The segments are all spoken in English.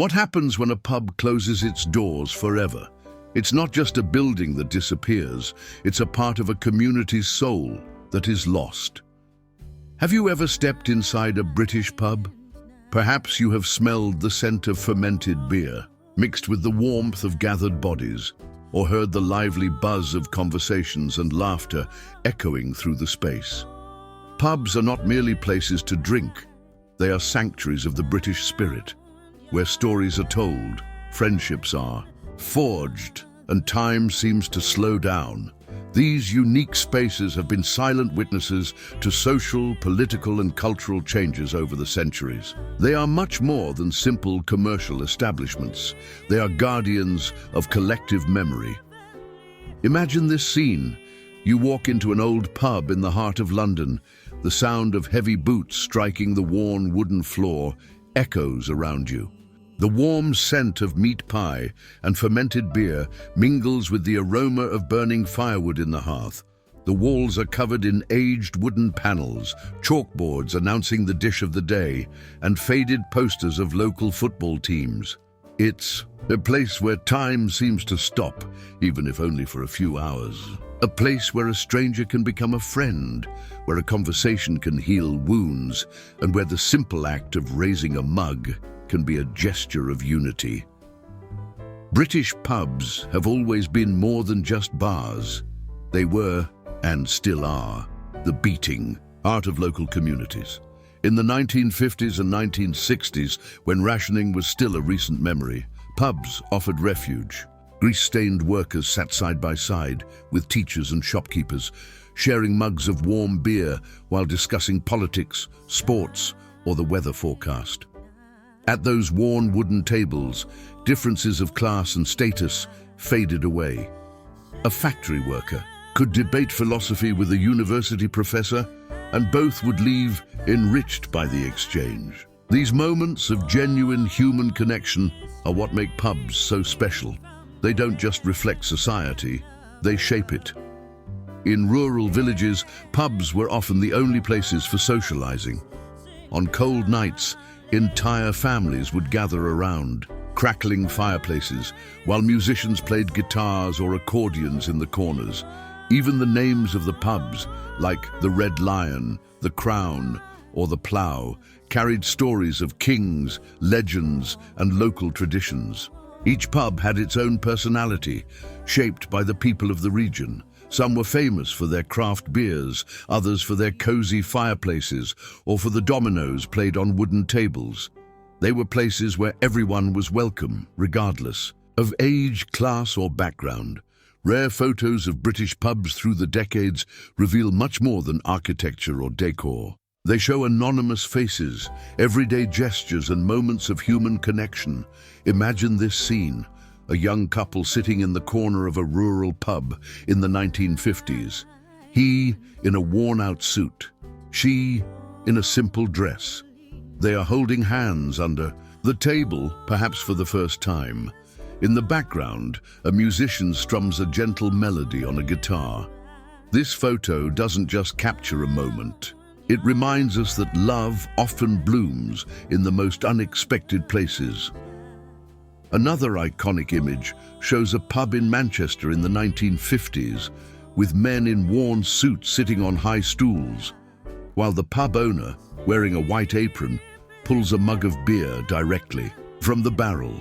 What happens when a pub closes its doors forever? It's not just a building that disappears, it's a part of a community's soul that is lost. Have you ever stepped inside a British pub? Perhaps you have smelled the scent of fermented beer, mixed with the warmth of gathered bodies, or heard the lively buzz of conversations and laughter echoing through the space. Pubs are not merely places to drink, they are sanctuaries of the British spirit, where stories are told, friendships are forged, and time seems to slow down. These unique spaces have been silent witnesses to social, political, and cultural changes over the centuries. They are much more than simple commercial establishments. They are guardians of collective memory. Imagine this scene. You walk into an old pub in the heart of London. The sound of heavy boots striking the worn wooden floor echoes around you. The warm scent of meat pie and fermented beer mingles with the aroma of burning firewood in the hearth. The walls are covered in aged wooden panels, chalkboards announcing the dish of the day, and faded posters of local football teams. It's a place where time seems to stop, even if only for a few hours. A place where a stranger can become a friend, where a conversation can heal wounds, and where the simple act of raising a mug can be a gesture of unity. British pubs have always been more than just bars. They were, and still are, the beating heart of local communities. In the 1950s and 1960s, when rationing was still a recent memory, pubs offered refuge. Grease-stained workers sat side by side with teachers and shopkeepers, sharing mugs of warm beer while discussing politics, sports, or the weather forecast. At those worn wooden tables, differences of class and status faded away. A factory worker could debate philosophy with a university professor, and both would leave enriched by the exchange. These moments of genuine human connection are what make pubs so special. They don't just reflect society, they shape it. In rural villages, pubs were often the only places for socializing. On cold nights, entire families would gather around crackling fireplaces while musicians played guitars or accordions in the corners. Even the names of the pubs, like the Red Lion, the Crown, or the Plough, carried stories of kings, legends, and local traditions. Each pub had its own personality, shaped by the people of the region. Some were famous for their craft beers, others for their cozy fireplaces, or for the dominoes played on wooden tables. They were places where everyone was welcome, regardless of age, class, or background. Rare photos of British pubs through the decades reveal much more than architecture or decor. They show anonymous faces, everyday gestures, and moments of human connection. Imagine this scene. A young couple sitting in the corner of a rural pub in the 1950s. He in a worn-out suit, she in a simple dress. They are holding hands under the table, perhaps for the first time. In the background, a musician strums a gentle melody on a guitar. This photo doesn't just capture a moment. It reminds us that love often blooms in the most unexpected places. Another iconic image shows a pub in Manchester in the 1950s, with men in worn suits sitting on high stools, while the pub owner, wearing a white apron, pulls a mug of beer directly from the barrel.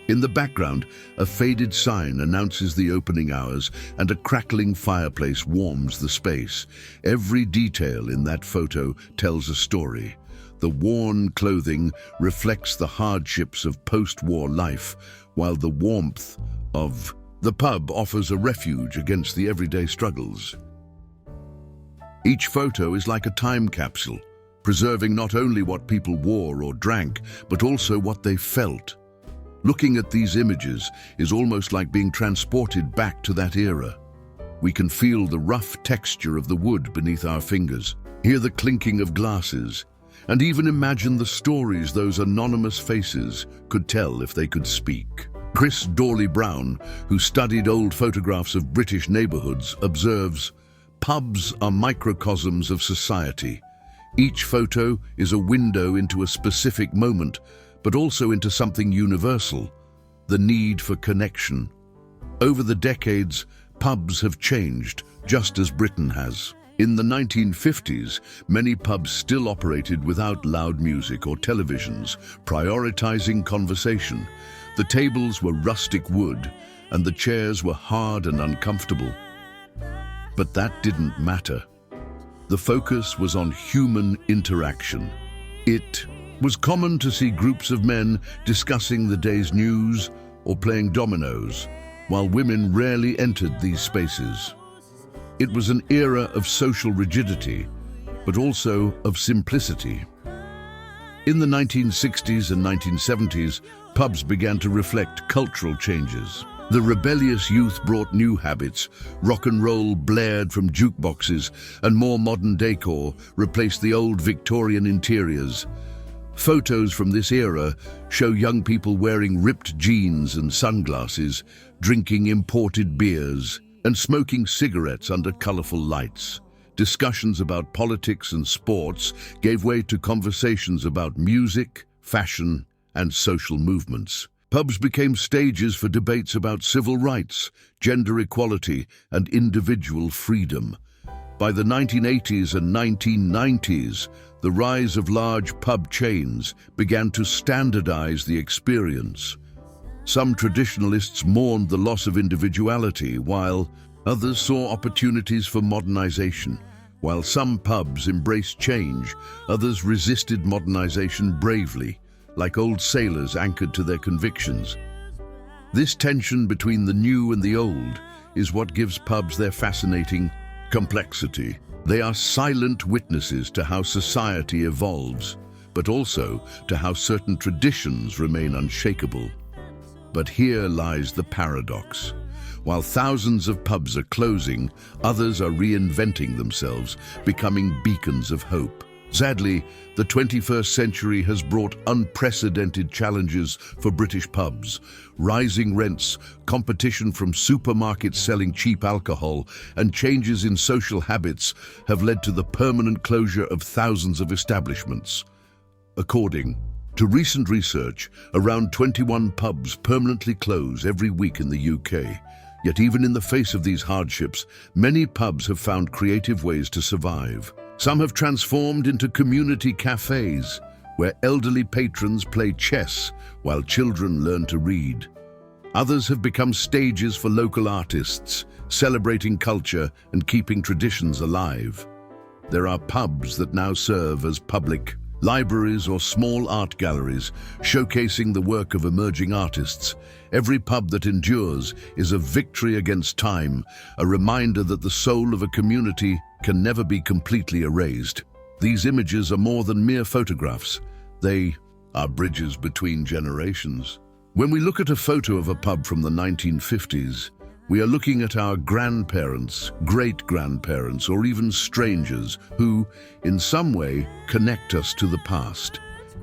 In the background, a faded sign announces the opening hours, and a crackling fireplace warms the space. Every detail in that photo tells a story. The worn clothing reflects the hardships of post-war life, while the warmth of the pub offers a refuge against the everyday struggles. Each photo is like a time capsule, preserving not only what people wore or drank, but also what they felt. Looking at these images is almost like being transported back to that era. We can feel the rough texture of the wood beneath our fingers, hear the clinking of glasses, and even imagine the stories those anonymous faces could tell if they could speak. Chris Dawley-Brown, who studied old photographs of British neighborhoods, observes, "Pubs are microcosms of society. Each photo is a window into a specific moment, but also into something universal, the need for connection. Over the decades, pubs have changed, just as Britain has. In the 1950s, many pubs still operated without loud music or televisions, prioritizing conversation. The tables were rustic wood, and the chairs were hard and uncomfortable. But that didn't matter. The focus was on human interaction. It was common to see groups of men discussing the day's news or playing dominoes, while women rarely entered these spaces. It was an era of social rigidity, but also of simplicity. In the 1960s and 1970s, pubs began to reflect cultural changes. The rebellious youth brought new habits. Rock and roll blared from jukeboxes, and more modern decor replaced the old Victorian interiors. Photos from this era show young people wearing ripped jeans and sunglasses, drinking imported beers, and smoking cigarettes under colorful lights. Discussions about politics and sports gave way to conversations about music, fashion, and social movements. Pubs became stages for debates about civil rights, gender equality, and individual freedom. By the 1980s and 1990s, the rise of large pub chains began to standardize the experience. Some traditionalists mourned the loss of individuality, while others saw opportunities for modernization. While some pubs embraced change, others resisted modernization bravely, like old sailors anchored to their convictions. This tension between the new and the old is what gives pubs their fascinating complexity. They are silent witnesses to how society evolves, but also to how certain traditions remain unshakable. But here lies the paradox. While thousands of pubs are closing, others are reinventing themselves, becoming beacons of hope. Sadly, the 21st century has brought unprecedented challenges for British pubs. Rising rents, competition from supermarkets selling cheap alcohol, and changes in social habits have led to the permanent closure of thousands of establishments. According to recent research, around 21 pubs permanently close every week in the UK. Yet even in the face of these hardships, many pubs have found creative ways to survive. Some have transformed into community cafes, where elderly patrons play chess while children learn to read. Others have become stages for local artists, celebrating culture and keeping traditions alive. There are pubs that now serve as public libraries or small art galleries, showcasing the work of emerging artists. Every pub that endures is a victory against time, a reminder that the soul of a community can never be completely erased. These images are more than mere photographs. They are bridges between generations. When we look at a photo of a pub from the 1950s, we are looking at our grandparents, great-grandparents, or even strangers who, in some way, connect us to the past.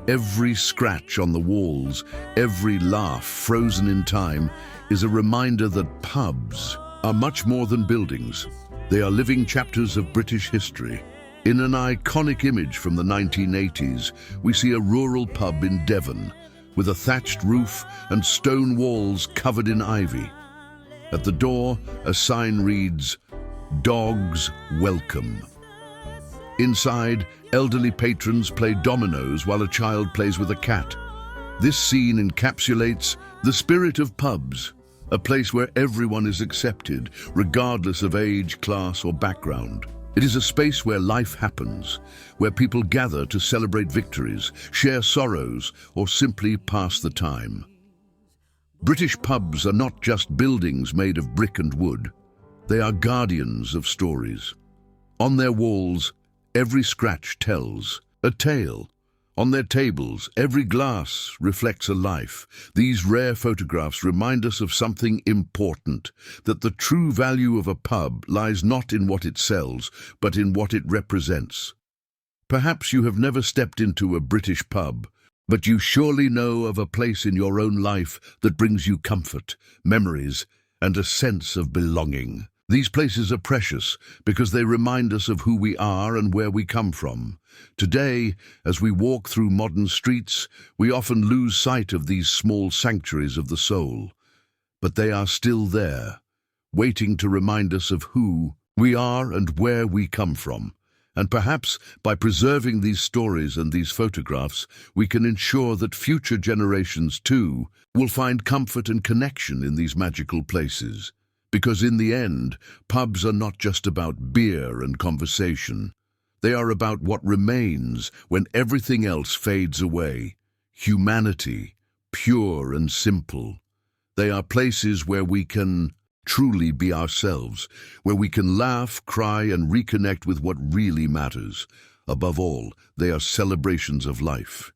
Every scratch on the walls, every laugh frozen in time, is a reminder that pubs are much more than buildings. They are living chapters of British history. In an iconic image from the 1980s, we see a rural pub in Devon, with a thatched roof and stone walls covered in ivy. At the door, a sign reads, "Dogs Welcome." Inside, elderly patrons play dominoes while a child plays with a cat. This scene encapsulates the spirit of pubs, a place where everyone is accepted, regardless of age, class, or background. It is a space where life happens, where people gather to celebrate victories, share sorrows, or simply pass the time. British pubs are not just buildings made of brick and wood. They are guardians of stories. On their walls, every scratch tells a tale. On their tables, every glass reflects a life. These rare photographs remind us of something important, that the true value of a pub lies not in what it sells, but in what it represents. Perhaps you have never stepped into a British pub, but you surely know of a place in your own life that brings you comfort, memories, and a sense of belonging. These places are precious because they remind us of who we are and where we come from. Today, as we walk through modern streets, we often lose sight of these small sanctuaries of the soul. But they are still there, waiting to remind us of who we are and where we come from. And perhaps by preserving these stories and these photographs, we can ensure that future generations too will find comfort and connection in these magical places. Because in the end, pubs are not just about beer and conversation. They are about what remains when everything else fades away. Humanity, pure and simple. They are places where we can truly be ourselves, where we can laugh, cry, and reconnect with what really matters. Above all, they are celebrations of life.